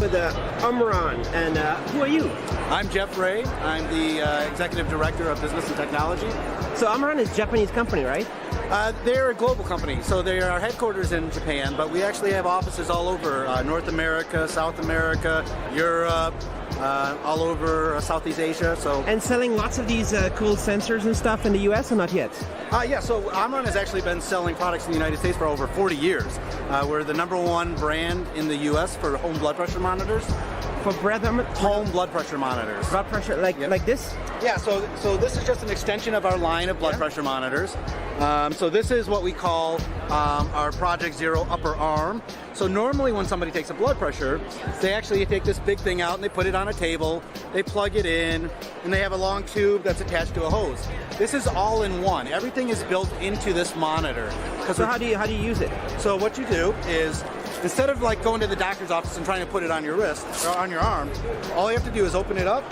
with Omron, and who are you? I'm Jeff Ray. I'm the Executive Director of Business and Technology. So Omron is a Japanese company, right? They're a global company, so they are headquarters in Japan, but we actually have offices all over North America, South America, Europe, all over Southeast Asia. And selling lots of these cool sensors and stuff in the US, or not yet? Yeah, so Omron has actually been selling products in the United States for over 40 years. We're the #1 brand in the US for home blood pressure monitors. For home blood pressure monitors. Blood pressure, like this? Yeah, so this is just an extension of our line of blood pressure monitors. So this is what we call our Project Zero upper arm. So normally when somebody takes a blood pressure, they actually take this big thing out and they put it on a table, they plug it in, and they have a long tube that's attached to a hose. This is all in one. Everything is built into this monitor. So how do you use it? So what you do is, instead of like going to the doctor's office and trying to put it on your wrist or on your arm, all you have to do is open it up,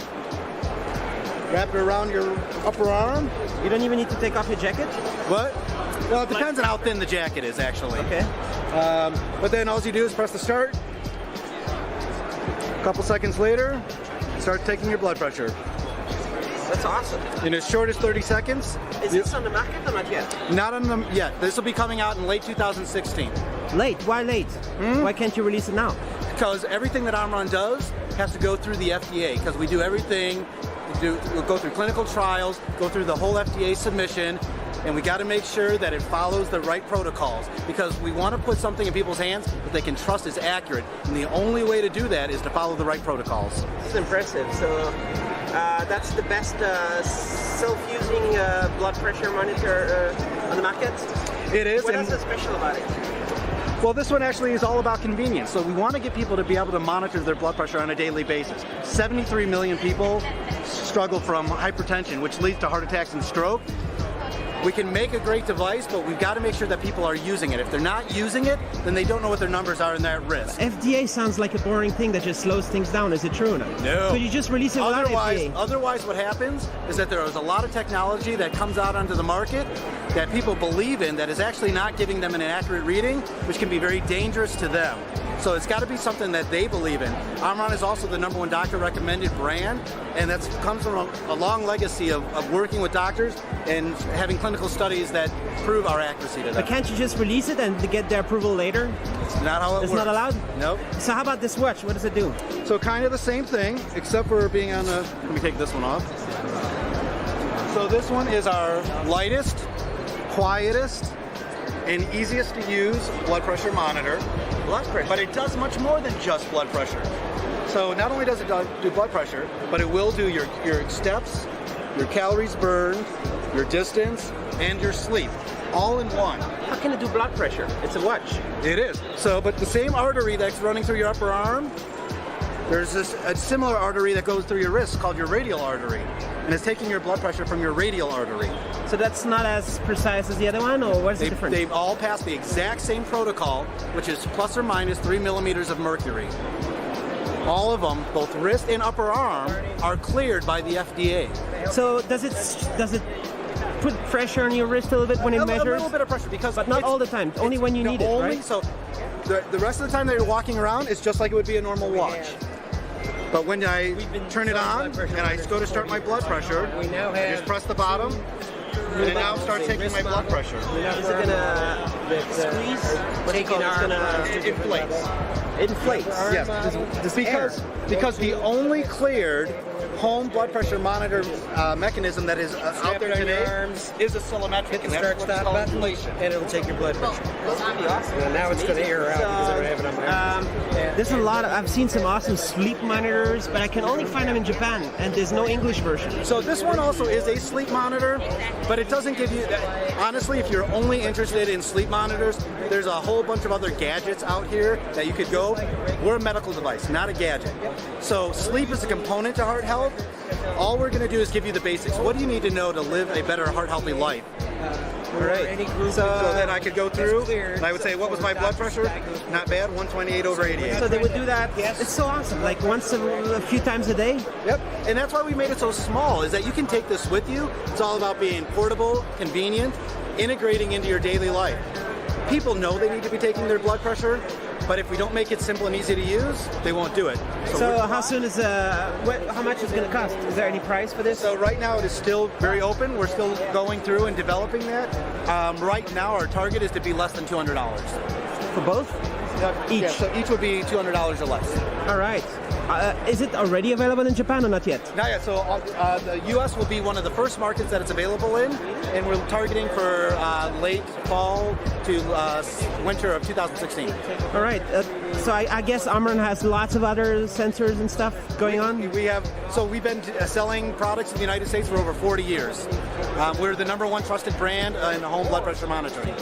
wrap it around your upper arm. You don't even need to take off your jacket? What? Well, it depends on how thin the jacket is, actually. Okay. But then all you do is press the start. A couple seconds later, start taking your blood pressure. That's awesome. In as short as 30 seconds. Is this on the market or not yet? Not on them yet. This will be coming out in late 2016. Late? Why late? Why can't you release it now? Because everything that Omron does has to go through the FDA, because we do everything. We'll go through clinical trials, go through the whole FDA submission, and we got to make sure that it follows the right protocols, because we want to put something in people's hands that they can trust is accurate, and the only way to do that is to follow the right protocols. This is impressive. So that's the best self-using blood pressure monitor on the market? It is. What else is special about it? Well, this one actually is all about convenience. So we want to get people to be able to monitor their blood pressure on a daily basis. 73 million people struggle from hypertension, which leads to heart attacks and stroke. We can make a great device, but we've got to make sure that people are using it. If they're not using it, then they don't know what their numbers are and they're at risk. FDA sounds like a boring thing that just slows things down. Is it true or not? No. Could you just release it without FDA? Otherwise, what happens is that there is a lot of technology that comes out onto the market that people believe in that is actually not giving them an accurate reading, which can be very dangerous to them. So it's got to be something that they believe in. Omron is also the #1 doctor recommended brand, and that comes from a long legacy of working with doctors and having clinical studies that prove our accuracy to them. But can't you just release it and get their approval later? It's not how it works. It's not allowed? Nope. So how about this watch? What does it do? So kind of the same thing, except for being on the, let me take this one off. So this one is our lightest, quietest, and easiest to use blood pressure monitor. Blood pressure? But it does much more than just blood pressure. So not only does it do blood pressure, but it will do your steps, your calories burned, your distance, and your sleep, all in one. How can it do blood pressure? It's a watch. It is. So, but the same artery that's running through your upper arm, there's a similar artery that goes through your wrist called your radial artery, and it's taking your blood pressure from your radial artery. So that's not as precise as the other one, or what's the difference? They've all passed the exact same protocol, which is plus or minus 3 millimeters of mercury. All of them, both wrist and upper arm, are cleared by the FDA. So does it put pressure on your wrist a little bit when it measures? A little bit of pressure, because but not all the time. Only when you need it, right? So the rest of the time that you're walking around, it's just like it would be a normal watch. But when I turn it on and I go to start my blood pressure, I just press the bottom, and it now starts taking my blood pressure. Is it gonna squeeze? What do you call it? It's gonna inflate. It inflates. Yes, because the only cleared home blood pressure monitor mechanism that is out there today is a cylindrical. Hit the start-stop button, and it'll take your blood pressure. That'd be awesome. And now it's going to air out because I don't have it on my There's a lot of, I've seen some awesome sleep monitors, but I can only find them in Japan, and there's no English version. So this one also is a sleep monitor, but it doesn't give you, honestly, if you're only interested in sleep monitors, there's a whole bunch of other gadgets out here that you could go. We're a medical device, not a gadget. So sleep is a component to heart health. All we're going to do is give you the basics. What do you need to know to live a better heart-healthy life? Right. So then I could go through, and I would say, what was my blood pressure? Not bad, 128/88. So they would do that. It's so awesome. Like once a few times a day. Yep. And that's why we made it so small, is that you can take this with you. It's all about being portable, convenient, integrating into your daily life. People know they need to be taking their blood pressure, But if we don't make it simple and easy to use, they won't do it. So how soon is how much is it going to cost? Is there any price for this? So right now it is still very open. We're still going through and developing that. Right now our target is to be less than $200. For both? Each? Yeah, so each would be $200 or less. All right. Is it already available in Japan or not yet? Not yet. So the U.S. will be one of the first markets that it's available in, and we're targeting for late fall to winter of 2016. All right. So I guess Omron has lots of other sensors and stuff going on? We've been selling products in the United States for over 40 years. We're the #1 trusted brand in home blood pressure monitoring.